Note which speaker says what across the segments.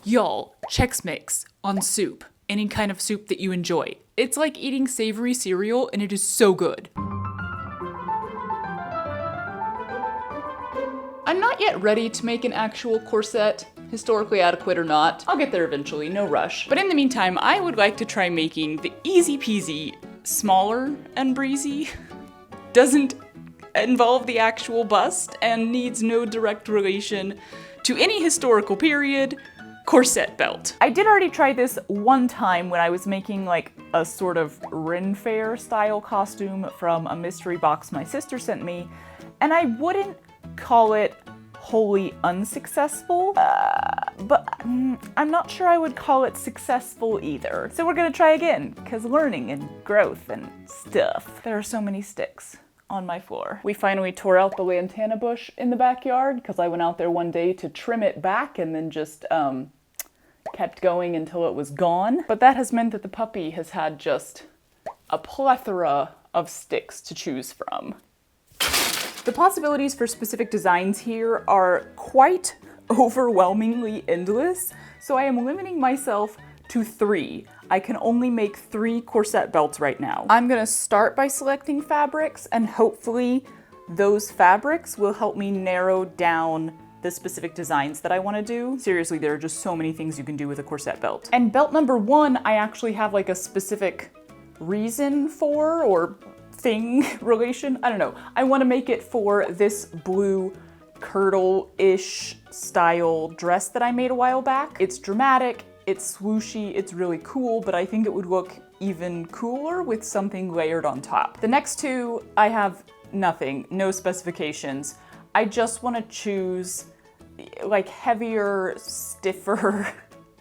Speaker 1: Y'all, Chex Mix on soup. Any kind of soup that you enjoy. It's like eating savory cereal and it is so good. I'm not yet ready to make an actual corset, historically adequate or not. I'll get there eventually, no rush. But in the meantime, I would like to try making the easy peasy, smaller and breezy, doesn't involve the actual bust and needs no direct relation to any historical period, corset belt. I did already try this one time when I was making like a sort of Ren Fair style costume from a mystery box my sister sent me, and I wouldn't call it wholly unsuccessful, but I'm not sure I would call it successful either. So we're gonna try again, because learning and growth and stuff. There are so many sticks on my floor. We finally tore out the lantana bush in the backyard because I went out there one day to trim it back and then just kept going until it was gone. But that has meant that the puppy has had just a plethora of sticks to choose from. The possibilities for specific designs here are quite overwhelmingly endless, so I am limiting myself to 3. I can only make 3 corset belts right now. I'm gonna start by selecting fabrics, and hopefully those fabrics will help me narrow down the specific designs that I wanna do. Seriously, there are just so many things you can do with a corset belt. And belt number 1, I actually have like a specific reason for, or thing, relation, I don't know. I wanna make it for this blue kirtle-ish style dress that I made a while back. It's dramatic, it's swooshy, it's really cool, but I think it would look even cooler with something layered on top. The next 2, I have nothing, no specifications. I just want to choose like heavier, stiffer,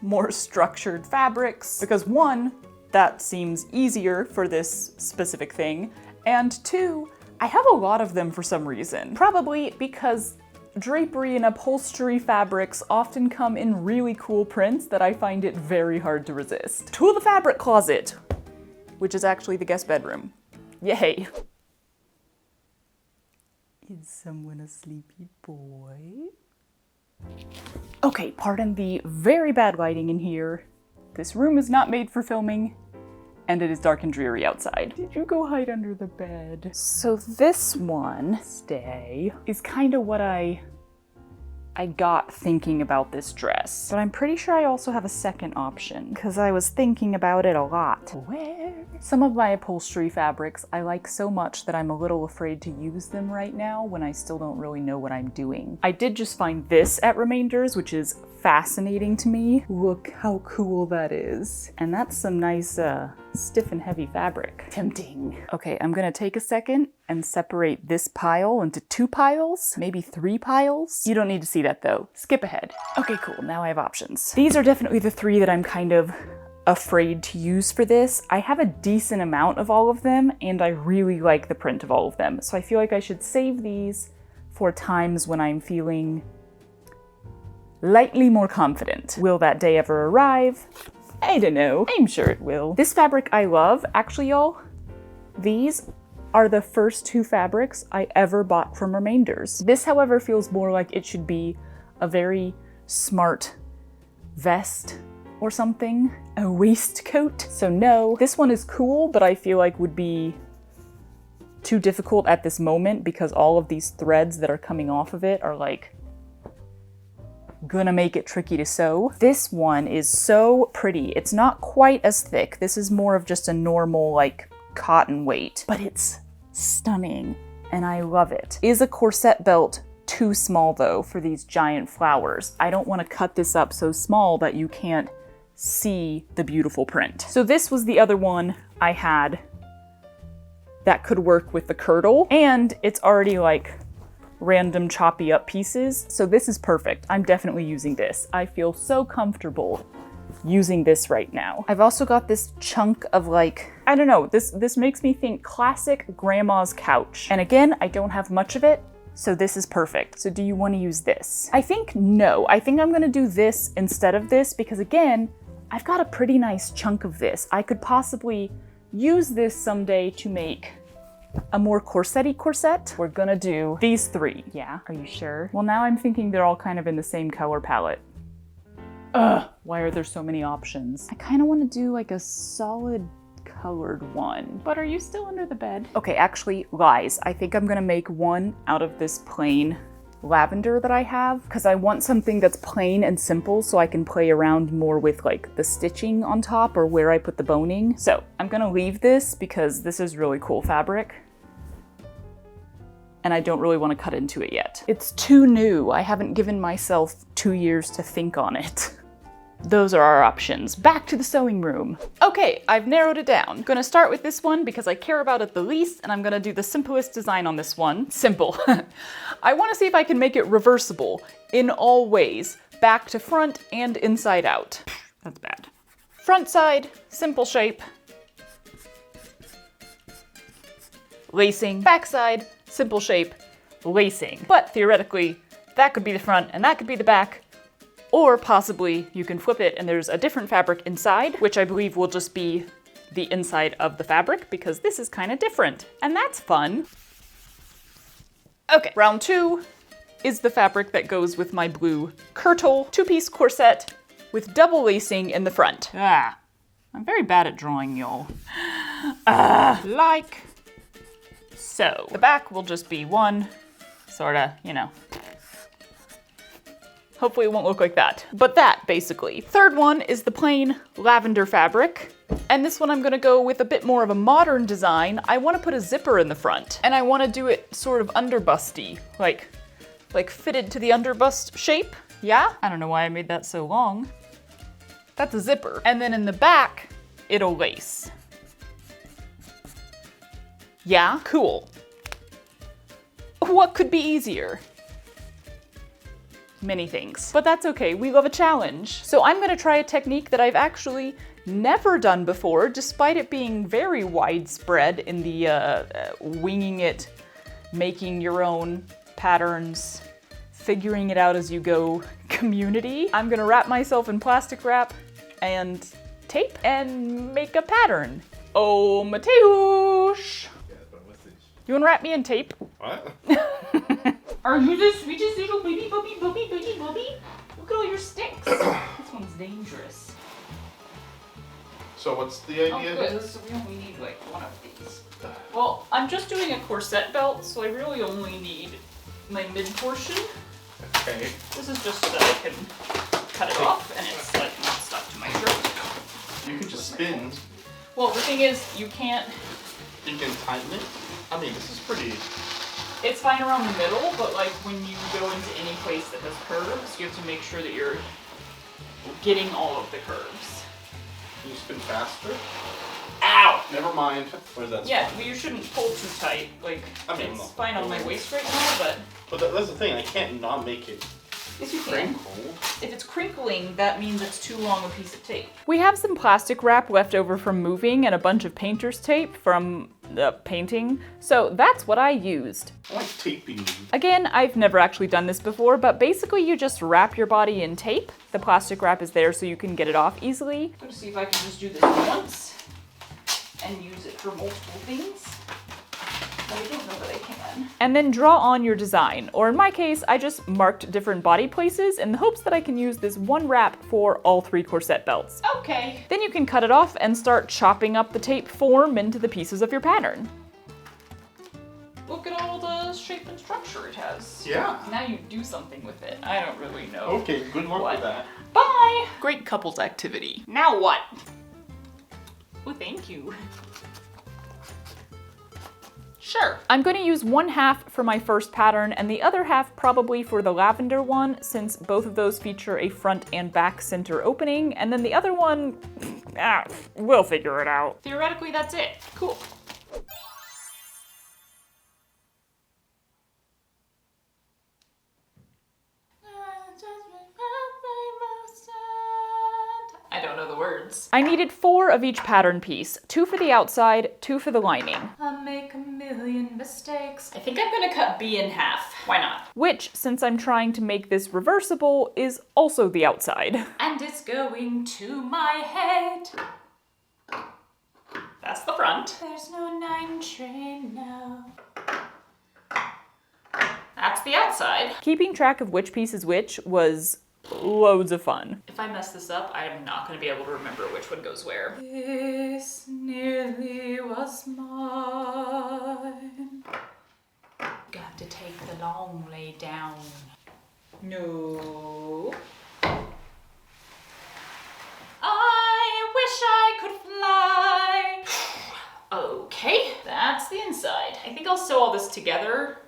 Speaker 1: more structured fabrics, because 1, that seems easier for this specific thing, and 2, I have a lot of them for some reason. Probably because drapery and upholstery fabrics often come in really cool prints that I find it very hard to resist. To the fabric closet, which is actually the guest bedroom. Yay. Is someone a sleepy boy? Okay, pardon the very bad lighting in here. This room is not made for filming, and it is dark and dreary outside. Did you go hide under the bed? So this one, stay, is kind of what I got thinking about this dress. But I'm pretty sure I also have a second option, because I was thinking about it a lot. Where? Some of my upholstery fabrics I like so much that I'm a little afraid to use them right now when I still don't really know what I'm doing. I did just find this at Remainders, which is fascinating to me. Look how cool that is. And that's some nice stiff and heavy fabric. Tempting. Okay, I'm gonna take a second and separate this pile into 2 piles, maybe 3 piles. You don't need to see that though. Skip ahead. Okay, cool, now I have options. These are definitely the 3 that I'm kind of afraid to use for this. I have a decent amount of all of them, and I really like the print of all of them. So I feel like I should save these for times when I'm feeling lightly more confident. Will that day ever arrive? I don't know. I'm sure it will. This fabric I love. Actually, y'all, these are the first 2 fabrics I ever bought from Remainders. This, however, feels more like it should be a very smart vest or something. A waistcoat. So no, this one is cool, but I feel like would be too difficult at this moment because all of these threads that are coming off of it are like gonna make it tricky to sew. This one is so pretty. It's not quite as thick. This is more of just a normal like cotton weight, but it's stunning and I love it. Is a corset belt too small though for these giant flowers? I don't want to cut this up so small that you can't see the beautiful print. So this was the other one I had that could work with the kirtle, and it's already like random choppy up pieces, so this is perfect. I'm definitely using this. I feel so comfortable using this right now. I've also got this chunk of like, I don't know, this makes me think classic grandma's couch. And again, I don't have much of it, so this is perfect. So do you want to use this? I think no. I think I'm gonna do this instead of this because again, I've got a pretty nice chunk of this. I could possibly use this someday to make a more corset-y corset. We're gonna do these 3. Yeah, are you sure? Well, now I'm thinking they're all kind of in the same color palette. Ugh. Why are there so many options? I kind of want to do like a solid colored one. But are you still under the bed? Okay, actually, lies. I think I'm gonna make one out of this plain lavender that I have, because I want something that's plain and simple so I can play around more with like the stitching on top or where I put the boning. So I'm gonna leave this because this is really cool fabric and I don't really want to cut into it yet. It's too new. I haven't given myself 2 years to think on it. Those are our options. Back to the sewing room. Okay, I've narrowed it down. I'm gonna start with this one because I care about it the least, and I'm gonna do the simplest design on this one. Simple. I wanna see if I can make it reversible in all ways, back to front and inside out. That's bad. Front side, simple shape. Lacing. Back side, simple shape, lacing. But theoretically, that could be the front and that could be the back. Or possibly you can flip it and there's a different fabric inside, which I believe will just be the inside of the fabric because this is kind of different and that's fun. Okay, round 2 is the fabric that goes with my blue kirtle 2-piece corset with double lacing in the front. I'm very bad at drawing, y'all. Like so. The back will just be one, sorta, you know. Hopefully it won't look like that. But that, basically. Third one is the plain lavender fabric. And this one I'm gonna go with a bit more of a modern design. I wanna put a zipper in the front. And I wanna do it sort of underbusty, like fitted to the underbust shape. Yeah? I don't know why I made that so long. That's a zipper. And then in the back, it'll lace. Yeah? Cool. What could be easier? Many things. But that's okay, we love a challenge. So I'm gonna try a technique that I've actually never done before, despite it being very widespread in the winging it, making your own patterns, figuring it out as you go community. I'm gonna wrap myself in plastic wrap and tape and make a pattern. Oh, Mateusz! You wanna wrap me in tape?
Speaker 2: What?
Speaker 1: Are you the sweetest little baby, bubby, bubby, bubby, bubby? Look at all your sticks. This one's dangerous.
Speaker 2: So what's the idea?
Speaker 1: Oh, good. So we only need like one of these. Well, I'm just doing a corset belt, so I really only need my mid portion.
Speaker 2: Okay.
Speaker 1: This is just so that I can cut it off and it's like not stuck to my shirt.
Speaker 2: You can just spin.
Speaker 1: Well, the thing is, you can't.
Speaker 2: You can tighten it. I mean, this is pretty.
Speaker 1: It's fine around the middle, but like when you go into any place that has curves, you have to make sure that you're getting all of the curves.
Speaker 2: Can you spin faster?
Speaker 1: Ow!
Speaker 2: Never mind. Where's that?
Speaker 1: Yeah, well, you shouldn't pull too tight. Like,
Speaker 2: I mean,
Speaker 1: it's fine on my waist right now, but
Speaker 2: that's the thing. I can't not make it
Speaker 1: yes, you can.
Speaker 2: crinkle.
Speaker 1: If it's crinkling, that means it's too long a piece of tape. We have some plastic wrap left over from moving and a bunch of painter's tape from painting, so that's what I used.
Speaker 2: I like taping.
Speaker 1: Again, I've never actually done this before, but basically you just wrap your body in tape. The plastic wrap is there so you can get it off easily. I'm gonna see if I can just do this once and use it for multiple things. But I don't know that I can. And then draw on your design, or in my case, I just marked different body places in the hopes that I can use this one wrap for all 3 corset belts. Okay. Then you can cut it off and start chopping up the tape form into the pieces of your pattern. Look at all the shape and structure it has.
Speaker 2: Yeah.
Speaker 1: Now you do something with it. I don't really know.
Speaker 2: Okay, good luck with that.
Speaker 1: Bye! Great couples activity. Now what? Oh, thank you. Sure. I'm going to use 1/2 for my first pattern and the other half probably for the lavender one, since both of those feature a front and back center opening, and then the other one, we'll figure it out. Theoretically, that's it. Cool. I don't know the words. I needed 4 of each pattern piece, 2 for the outside, 2 for the lining. I make a million mistakes. I think I'm gonna cut B in half. Why not? Which, since I'm trying to make this reversible, is also the outside. And it's going to my head. That's the front. There's no 9 train now. That's the outside. Keeping track of which piece is which was loads of fun.
Speaker 3: If I mess this up, I am not going to be able to remember which one goes where. This nearly was mine. Got to take the long way down. No. I wish I could fly. Okay, that's the inside. I think I'll sew all this together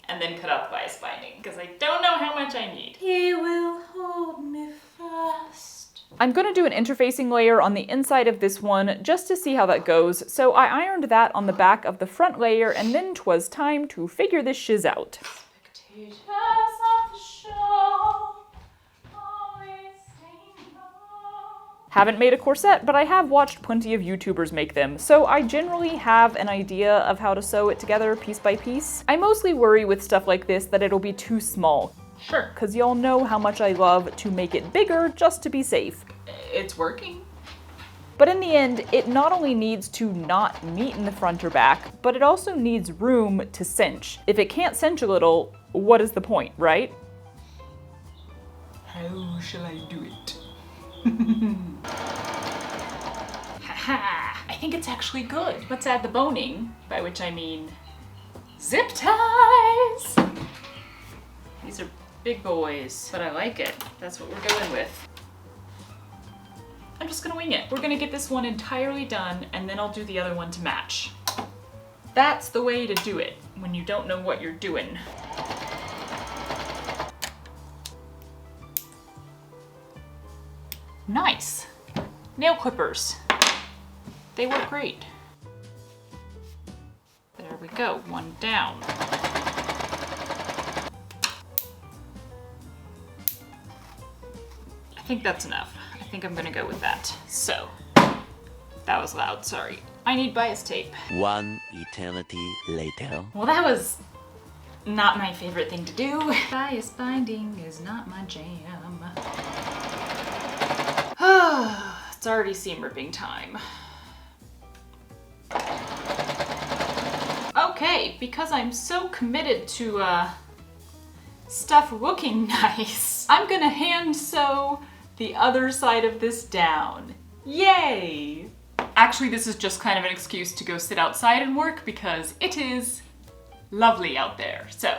Speaker 3: and then cut out the bias binding because I don't know how much I need. He will hold me fast.
Speaker 1: I'm gonna do an interfacing layer on the inside of this one just to see how that goes. So I ironed that on the back of the front layer and then 'twas time to figure this shiz out.
Speaker 3: Spectators of the show, always saying no.
Speaker 1: Haven't made a corset, but I have watched plenty of YouTubers make them, so I generally have an idea of how to sew it together piece by piece. I mostly worry with stuff like this that it'll be too small.
Speaker 3: Sure.
Speaker 1: Because y'all know how much I love to make it bigger just to be safe.
Speaker 3: It's working.
Speaker 1: But in the end, it not only needs to not meet in the front or back, but it also needs room to cinch. If it can't cinch a little, what is the point, right?
Speaker 3: How shall I do it? Haha, I think it's actually good. Let's add the boning, by which I mean zip ties. These are big boys, but I like it. That's what we're going with. I'm just gonna wing it. We're gonna get this one entirely done, and then I'll do the other one to match. That's the way to do it when you don't know what you're doing. Nice. Nail clippers. They work great. There we go, one down. I think that's enough. I think I'm gonna go with that. So, that was loud, sorry. I need bias tape.
Speaker 4: One eternity later.
Speaker 3: Well, that was not my favorite thing to do. Bias binding is not my jam. It's already seam ripping time. Okay, because I'm so committed to stuff looking nice, I'm gonna hand sew the other side of this down. Yay! Actually, this is just kind of an excuse to go sit outside and work because it is lovely out there, so.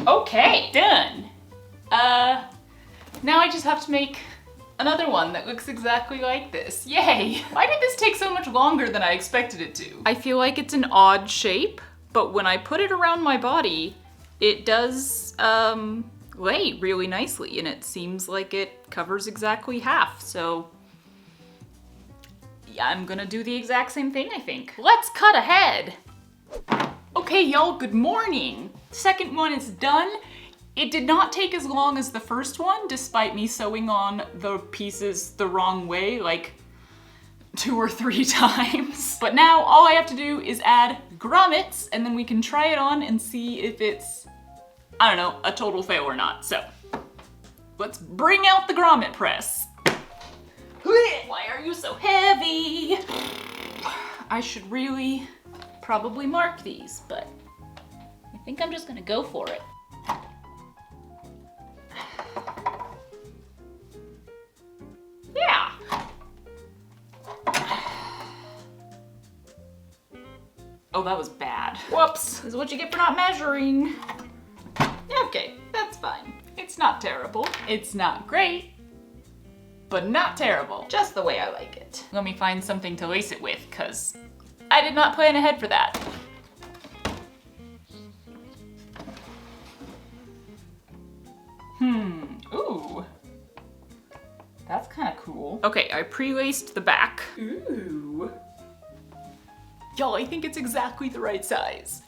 Speaker 3: Okay, done. Now I just have to make another one that looks exactly like this. Yay! Why did this take so much longer than I expected it to? I feel like it's an odd shape, but when I put it around my body, it does lay really nicely, and it seems like it covers exactly half, so yeah, I'm gonna do the exact same thing, I think. Let's cut ahead! Okay, y'all, good morning! Second one is done. It did not take as long as the first one, despite me sewing on the pieces the wrong way, like 2 or 3 times. But now all I have to do is add grommets, and then we can try it on and see if it's, I don't know, a total fail or not. So, let's bring out the grommet press. Why are you so heavy? I should really probably mark these, but I think I'm just gonna go for it. Yeah. Oh, that was bad. Whoops. This is what you get for not measuring. Okay, that's fine. It's not terrible. It's not great, but not terrible. Just the way I like it. Let me find something to lace it with, because I did not plan ahead for that. Ooh. That's kind of cool. Okay, I pre-laced the back. Ooh. Y'all, I think it's exactly the right size.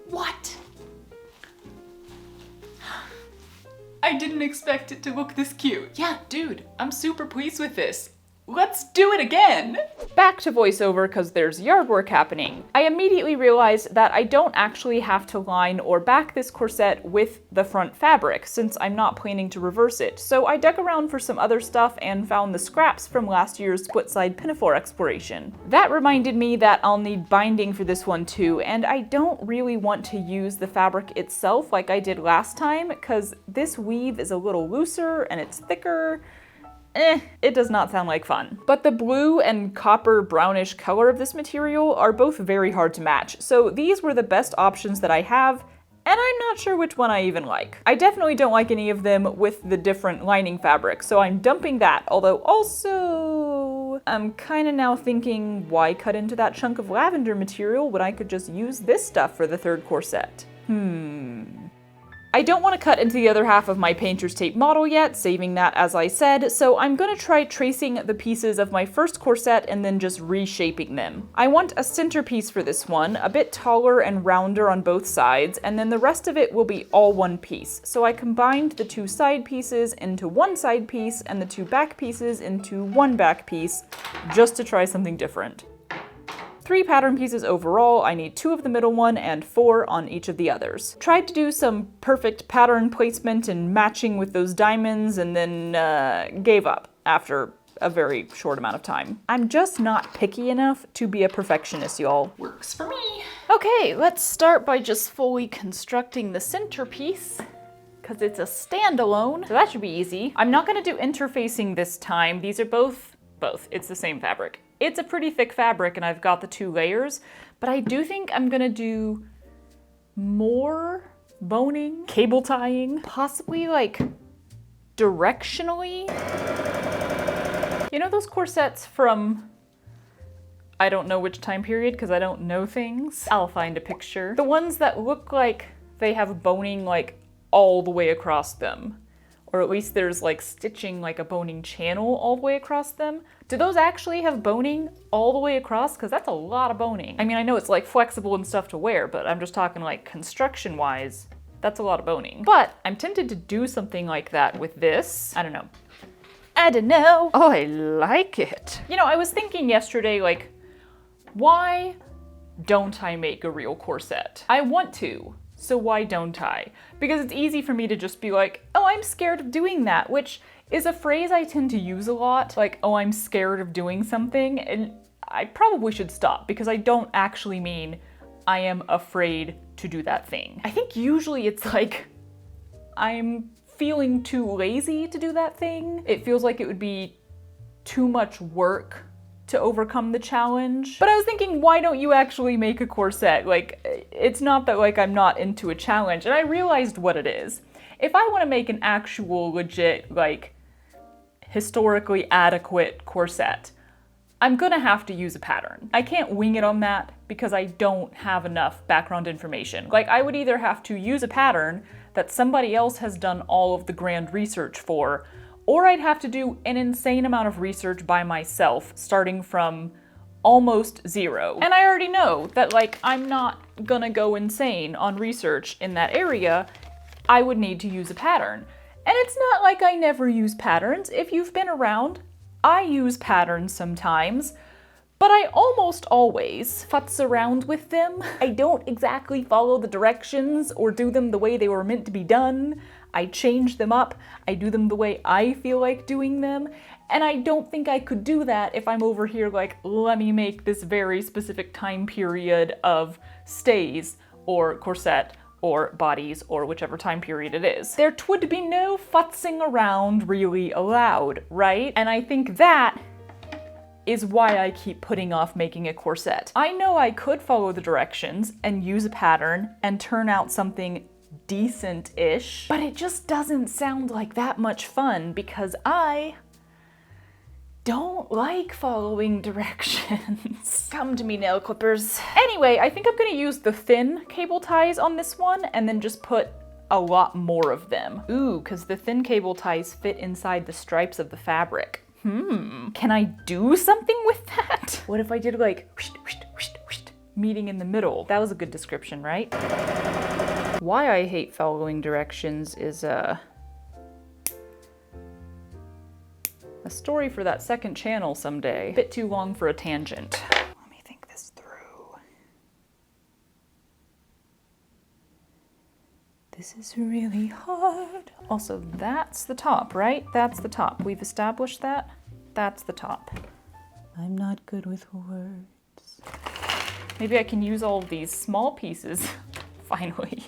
Speaker 3: What? I didn't expect it to look this cute. Yeah, dude, I'm super pleased with this. Let's do it again! Back to voiceover because there's yard work happening. I immediately realized that I don't actually have to line or back this corset with the front fabric since I'm not planning to reverse it. So I dug around for some other stuff and found the scraps from last year's split-side pinafore exploration. That reminded me that I'll need binding for this one too, and I don't really want to use the fabric itself like I did last time because this weave is a little looser and it's thicker. It does not sound like fun. But the blue and copper brownish color of this material are both very hard to match, so these were the best options that I have, and I'm not sure which one I even like. I definitely don't like any of them with the different lining fabric, so I'm dumping that, although also I'm kinda now thinking, why cut into that chunk of lavender material when I could just use this stuff for the third corset? I don't want to cut into the other half of my painter's tape model yet, saving that as I said, so I'm going to try tracing the pieces of my first corset and then just reshaping them. I want a centerpiece for this one, a bit taller and rounder on both sides, and then the rest of it will be all one piece. So I combined the two side pieces into one side piece and the two back pieces into one back piece, just to try something different. 3 pattern pieces overall. I need 2 of the middle one and 4 on each of the others. Tried to do some perfect pattern placement and matching with those diamonds and then gave up after a very short amount of time. I'm just not picky enough to be a perfectionist, y'all. Works for me. Okay, let's start by just fully constructing the centerpiece because it's a standalone, so that should be easy. I'm not gonna do interfacing this time. These are both, it's the same fabric. It's a pretty thick fabric and I've got the 2 layers, but I do think I'm gonna do more boning, cable tying, possibly like directionally. You know those corsets from, I don't know which time period because I don't know things. I'll find a picture. The ones that look like they have boning like all the way across them. Or at least there's like stitching like a boning channel all the way across them. Do those actually have boning all the way across? Because that's a lot of boning. I mean, I know it's like flexible and stuff to wear, but I'm just talking like construction wise, that's a lot of boning. But I'm tempted to do something like that with this. I don't know. Oh, I like it. You know, I was thinking yesterday, like, why don't I make a real corset? I want to. So why don't I? Because it's easy for me to just be like, oh, I'm scared of doing that, which is a phrase I tend to use a lot. Like, oh, I'm scared of doing something. And I probably should stop because I don't actually mean I am afraid to do that thing. I think usually it's like, I'm feeling too lazy to do that thing. It feels like it would be too much work to overcome the challenge. But I was thinking, why don't you actually make a corset? Like, it's not that like I'm not into a challenge, and I realized what it is. If I want to make an actual legit, like, historically adequate corset, I'm gonna have to use a pattern. I can't wing it on that because I don't have enough background information. Like, I would either have to use a pattern that somebody else has done all of the grand research for, or I'd have to do an insane amount of research by myself, starting from almost 0. And I already know that, like, I'm not gonna go insane on research in that area. I would need to use a pattern. And it's not like I never use patterns. If you've been around, I use patterns sometimes, but I almost always futz around with them. I don't exactly follow the directions or do them the way they were meant to be done. I change them up, I do them the way I feel like doing them, and I don't think I could do that if I'm over here like, let me make this very specific time period of stays, or corset, or bodies, or whichever time period it is. There would be no futzing around really allowed, right? And I think that is why I keep putting off making a corset. I know I could follow the directions and use a pattern and turn out something decent-ish, but it just doesn't sound like that much fun because I don't like following directions. Come to me, nail clippers. Anyway, I think I'm gonna use the thin cable ties on this one and then just put a lot more of them. Ooh, because the thin cable ties fit inside the stripes of the fabric. Can I do something with that? What if I did like whoosh, whoosh, whoosh, whoosh, meeting in the middle? That was a good description, right? Why I hate following directions is a
Speaker 1: a story for that second channel someday. A bit too long for a tangent. Let me think this through. This is really hard. Also, that's the top, right? That's the top. We've established that. That's the top. I'm not good with words. Maybe I can use all of these small pieces, finally.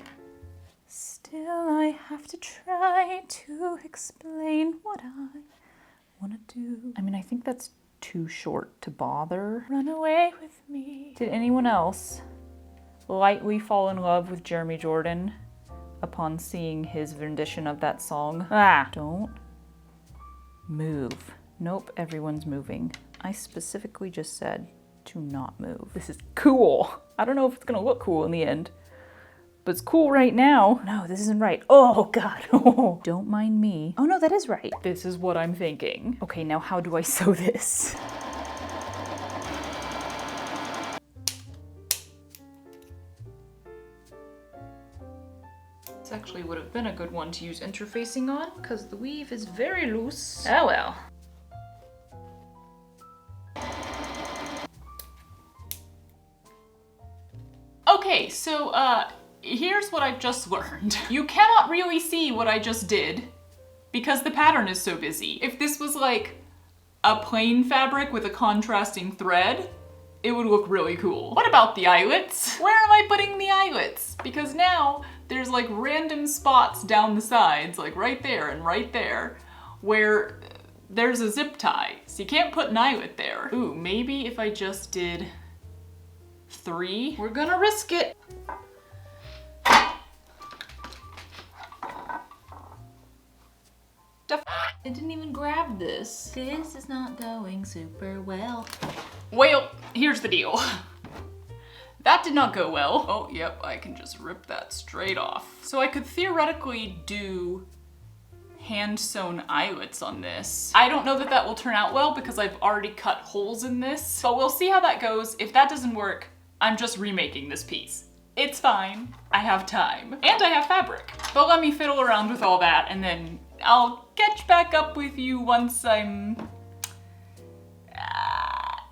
Speaker 1: Still, I have to try to explain what I want to do. I mean, I think that's too short to bother. Run away with me. Did anyone else lightly fall in love with Jeremy Jordan upon seeing his rendition of that song? Ah, don't move. Nope, everyone's moving. I specifically just said to not move. This is cool. I don't know if it's gonna look cool in the end, but it's cool right now. No, this isn't right. Oh God, don't mind me. Oh no, that is right. This is what I'm thinking. Okay, now how do I sew this? This actually would have been a good one to use interfacing on because the weave is very loose. Oh well.
Speaker 3: Okay, so here's what I've just learned. You cannot really see what I just did because the pattern is so busy. If this was like a plain fabric with a contrasting thread, it would look really cool. What about the eyelets? Where am I putting the eyelets? Because now there's like random spots down the sides, like right there, where there's a zip tie. So you can't put an eyelet there. Ooh, maybe if I just did 3. We're gonna risk it. I didn't even grab this. This is not going super well. Well, here's the deal. That did not go well. Oh, yep, I can just rip that straight off. So I could theoretically do hand-sewn eyelets on this. I don't know that that will turn out well because I've already cut holes in this, but we'll see how that goes. If that doesn't work, I'm just remaking this piece. It's fine, I have time, and I have fabric. But let me fiddle around with all that and then I'll catch back up with you once I'm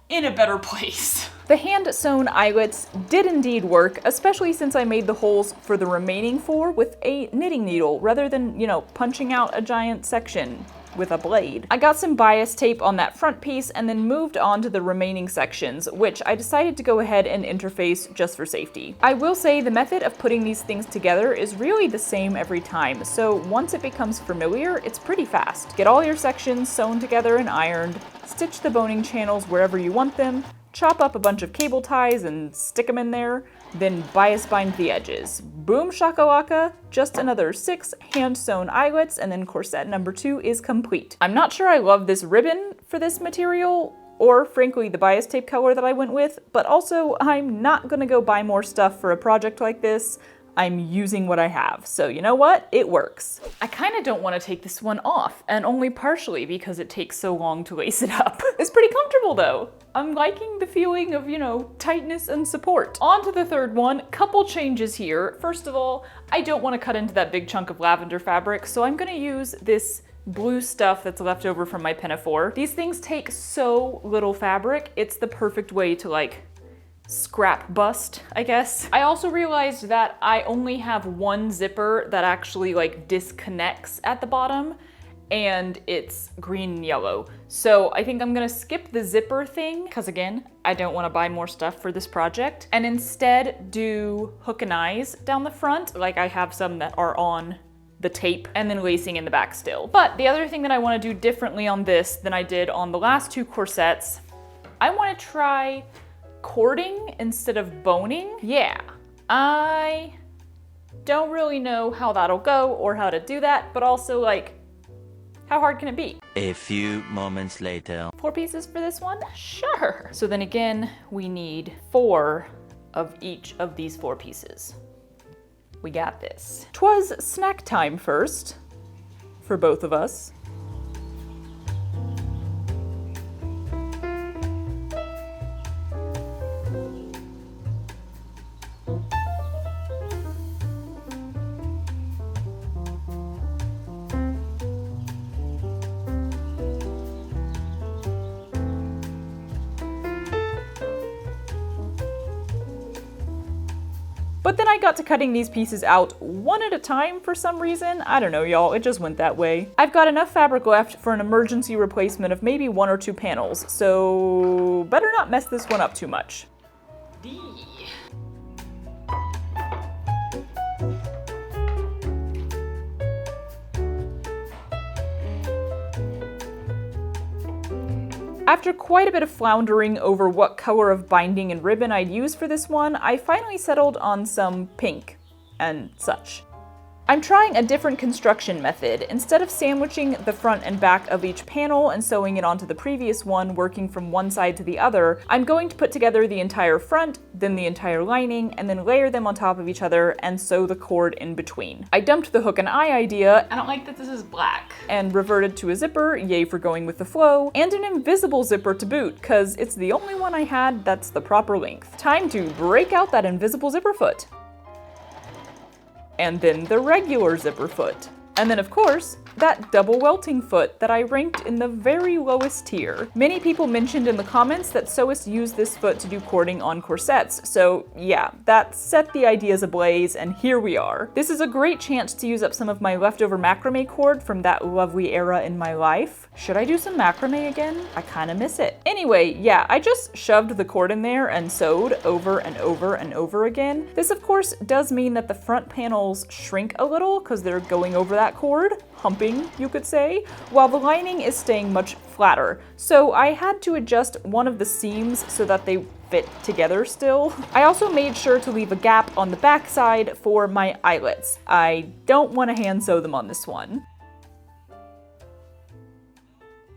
Speaker 3: in a better place. The hand-sewn eyelets did indeed work, especially since I made the holes for the remaining 4 with a knitting needle rather than, you know, punching out a giant section with a blade. I got some bias tape on that front piece and then moved on to the remaining sections, which I decided to go ahead and interface just for safety. I will say the method of putting these things together is really the same every time, so once it becomes familiar, it's pretty fast. Get all your sections sewn together and ironed, stitch the boning channels wherever you want them, chop up a bunch of cable ties and stick them in there, then bias bind the edges. Boom shakalaka, just another 6 hand-sewn eyelets, and then corset number 2 is complete. I'm not sure I love this ribbon for this material, or frankly the bias tape color that I went with, but also I'm not gonna go buy more stuff for a project like this. I'm using what I have, so you know what? It works. I kind of don't want to take this one off, and only partially because it takes so long to lace it up. It's pretty comfortable though. I'm liking the feeling of, you know, tightness and support. On to the third one, couple changes here. First of all, I don't want to cut into that big chunk of lavender fabric, so I'm gonna use this blue stuff that's left over from my pinafore. These things take so little fabric, it's the perfect way to like scrap bust, I guess. I also realized that I only have one zipper that actually like disconnects at the bottom, and it's green and yellow. So I think I'm gonna skip the zipper thing, because again, I don't want to buy more stuff for this project, and instead do hook and eyes down the front, like I have some that are on the tape, and then lacing in the back still. But the other thing that I want to do differently on this than I did on the last 2 corsets, I want to try cording instead of boning. Yeah, I don't really know how that'll go or how to do that, but also like, how hard can it be?
Speaker 4: A few moments later.
Speaker 1: 4 pieces for this one? Sure. So then again, we need 4 of each of these 4 pieces. We got this. 'Twas snack time first for both of us. But then I got to cutting these pieces out one at a time for some reason. I don't know, y'all, it just went that way. I've got enough fabric left for an emergency replacement of maybe 1 or 2 panels, so better not mess this one up too much. After quite a bit of floundering over what color of binding and ribbon I'd use for this one, I finally settled on some pink and such. I'm trying a different construction method. Instead of sandwiching the front and back of each panel and sewing it onto the previous one, working from one side to the other, I'm going to put together the entire front, then the entire lining, and then layer them on top of each other and sew the cord in between. I dumped the hook and eye idea.
Speaker 3: I don't like that this is black.
Speaker 1: And reverted to a zipper, yay for going with the flow, and an invisible zipper to boot, cause it's the only one I had that's the proper length. Time to break out that invisible zipper foot. And then the regular zipper foot. And then of course, that double welting foot that I ranked in the very lowest tier. Many people mentioned in the comments that sewists use this foot to do cording on corsets, so yeah, that set the ideas ablaze, and here we are. This is a great chance to use up some of my leftover macrame cord from that lovely era in my life. Should I do some macrame again? I kinda miss it. Anyway, yeah, I just shoved the cord in there and sewed over and over and over again. This of course does mean that the front panels shrink a little because they're going over that cord, humping, you could say, while the lining is staying much flatter. So I had to adjust one of the seams so that they fit together still. I also made sure to leave a gap on the back side for my eyelets. I don't want to hand sew them on this one.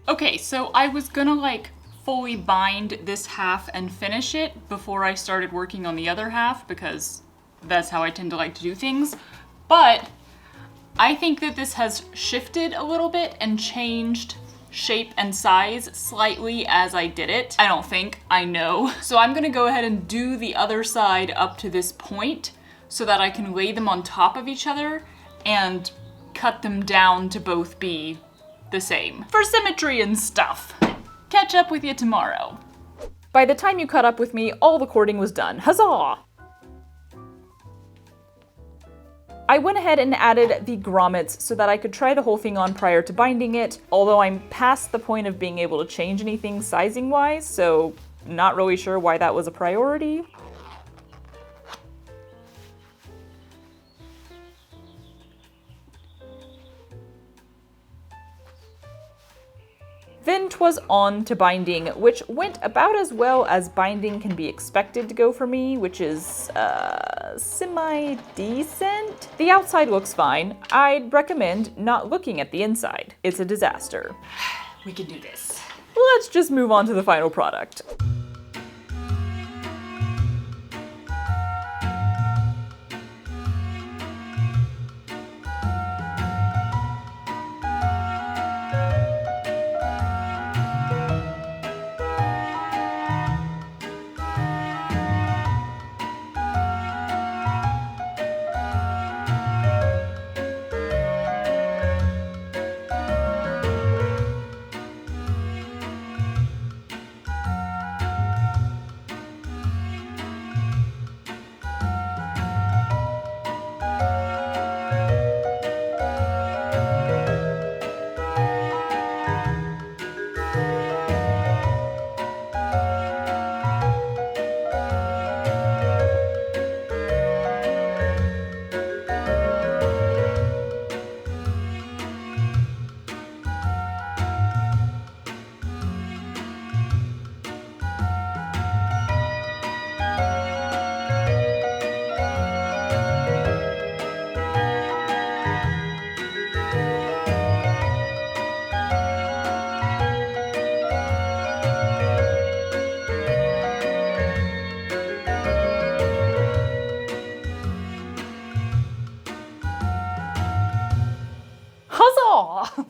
Speaker 3: Okay, so I was gonna like fully bind this half and finish it before I started working on the other half because that's how I tend to like to do things. But I think that this has shifted a little bit and changed shape and size slightly as I did it. I don't think, I know. So I'm gonna go ahead and do the other side up to this point so that I can lay them on top of each other and cut them down to both be the same. For symmetry and stuff. Catch up with you tomorrow.
Speaker 1: By the time you caught up with me, all the cording was done. Huzzah! I went ahead and added the grommets so that I could try the whole thing on prior to binding it, although I'm past the point of being able to change anything sizing-wise, so not really sure why that was a priority. Then 'twas on to binding, which went about as well as binding can be expected to go for me, which is, semi-decent. The outside looks fine. I'd recommend not looking at the inside. It's a disaster.
Speaker 3: We can do this.
Speaker 1: Let's just move on to the final product.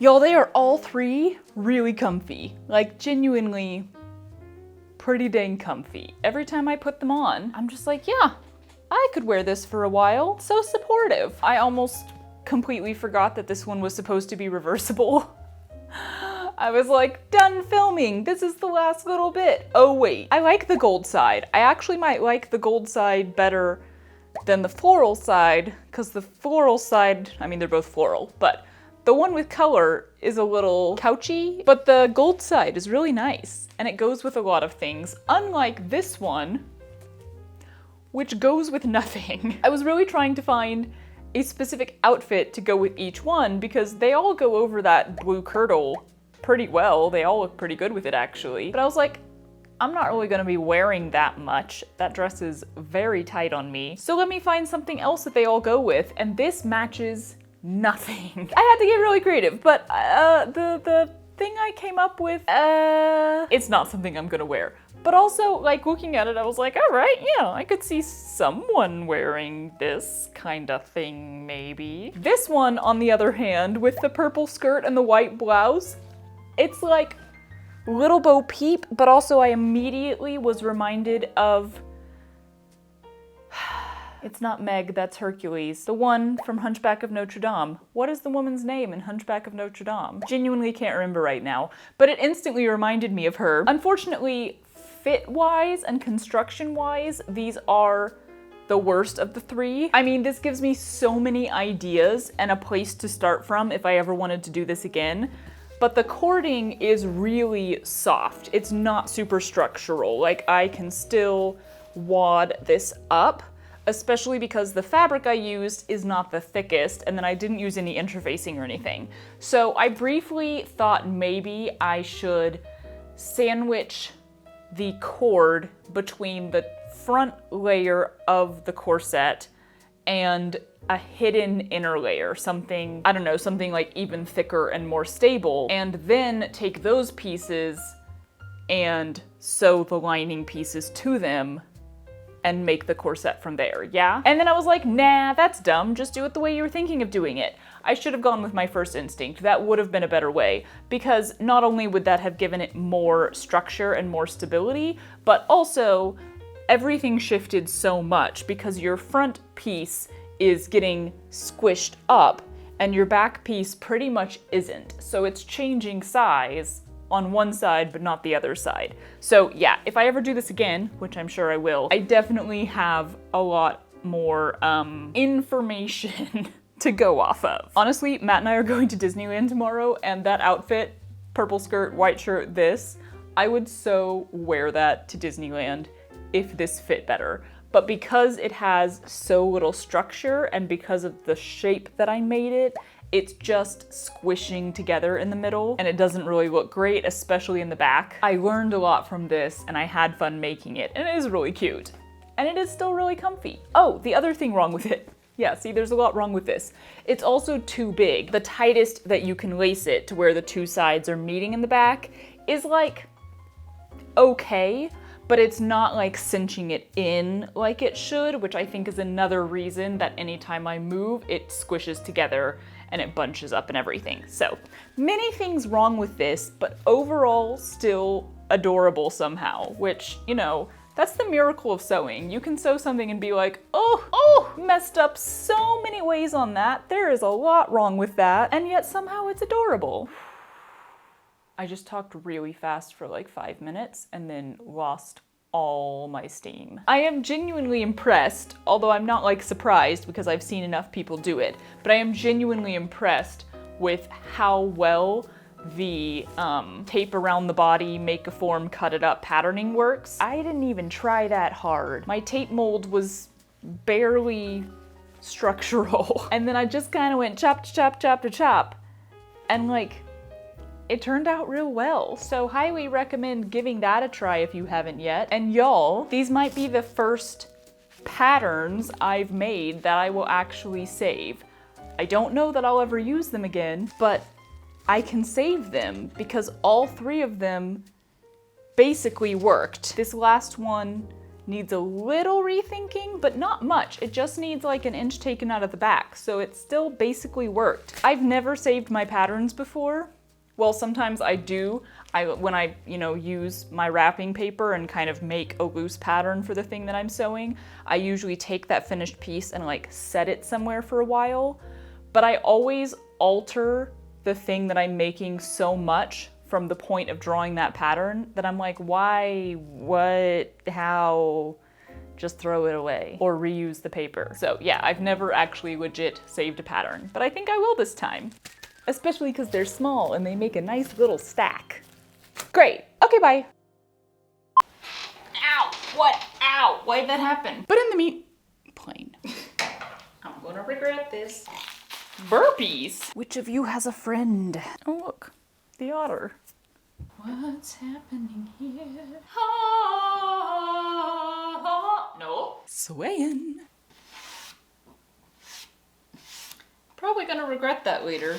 Speaker 1: Y'all, they are all three really comfy. Like, genuinely pretty dang comfy. Every time I put them on, I'm just like, yeah, I could wear this for a while. So supportive. I almost completely forgot that this one was supposed to be reversible. I was like, done filming. This is the last little bit. Oh wait, I like the gold side. I actually might like the gold side better than the floral side, because the floral side, I mean, they're both floral, but the one with color is a little couchy, but the gold side is really nice, and it goes with a lot of things, unlike this one, which goes with nothing. I was really trying to find a specific outfit to go with each one, because they all go over that blue kirtle pretty well. They all look pretty good with it, actually. But I was like, I'm not really gonna be wearing that much. That dress is very tight on me. So let me find something else that they all go with, and this matches nothing. I had to get really creative, but the thing I came up with, it's not something I'm gonna wear. But also, like, looking at it, I was like, all right, yeah, I could see someone wearing this kind of thing, maybe. This one, on the other hand, with the purple skirt and the white blouse, it's like Little Bo Peep, but also I immediately was reminded of, it's not Meg, that's Hercules. The one from Hunchback of Notre Dame. What is the woman's name in Hunchback of Notre Dame? Genuinely can't remember right now, but it instantly reminded me of her. Unfortunately, fit-wise and construction-wise, these are the worst of the three. I mean, this gives me so many ideas and a place to start from if I ever wanted to do this again. But the cording is really soft. It's not super structural. Like, I can still wad this up, especially because the fabric I used is not the thickest, and then I didn't use any interfacing or anything. So I briefly thought maybe I should sandwich the cord between the front layer of the corset and a hidden inner layer, something, I don't know, something like even thicker and more stable, and then take those pieces and sew the lining pieces to them and make the corset from there, yeah? And then I was like, nah, that's dumb, just do it the way you were thinking of doing it. I should have gone with my first instinct. That would have been a better way, because not only would that have given it more structure and more stability, but also everything shifted so much because your front piece is getting squished up and your back piece pretty much isn't. So it's changing size on one side, but not the other side. So yeah, if I ever do this again, which I'm sure I will, I definitely have a lot more information to go off of. Honestly, Matt and I are going to Disneyland tomorrow, and that outfit, purple skirt, white shirt, this, I would so wear that to Disneyland if this fit better. But because it has so little structure and because of the shape that I made it, it's just squishing together in the middle and it doesn't really look great, especially in the back. I learned a lot from this and I had fun making it, and it is really cute. And it is still really comfy. Oh, the other thing wrong with it. Yeah, see, there's a lot wrong with this. It's also too big. The tightest that you can lace it to where the two sides are meeting in the back is like, okay, but it's not like cinching it in like it should, which I think is another reason that anytime I move, it squishes together and it bunches up and everything. So many things wrong with this, but overall still adorable somehow, which, you know, that's the miracle of sewing. You can sew something and be like, oh, messed up so many ways on that. There is a lot wrong with that, and yet somehow it's adorable. I just talked really fast for like 5 minutes and then lost all my steam. I am genuinely impressed, although I'm not like surprised because I've seen enough people do it, but I am genuinely impressed with how well the tape around the body, make a form, cut it up patterning works. I didn't even try that hard. My tape mold was barely structural. And then I just kind of went chop, chop, chop to chop. And like, it turned out real well. So highly recommend giving that a try if you haven't yet. And y'all, these might be the first patterns I've made that I will actually save. I don't know that I'll ever use them again, but I can save them because all 3 of them basically worked. This last one needs a little rethinking, but not much. It just needs like an inch taken out of the back, so it still basically worked. I've never saved my patterns before. Well, sometimes I do. When I use my wrapping paper and kind of make a loose pattern for the thing that I'm sewing, I usually take that finished piece and like set it somewhere for a while. But I always alter the thing that I'm making so much from the point of drawing that pattern that I'm like, why, what, how? just throw it away or reuse the paper. So yeah, I've never actually legit saved a pattern, but I think I will this time. Especially because they're small and they make a nice little stack. Great, okay, bye.
Speaker 3: Ow, what? Ow, why did that happen?
Speaker 1: But in the plane.
Speaker 3: I'm gonna regret this.
Speaker 1: Burpees? Which of you has a friend? Oh look, the otter.
Speaker 3: What's happening here? No.
Speaker 1: Swaying.
Speaker 3: Probably gonna regret that later.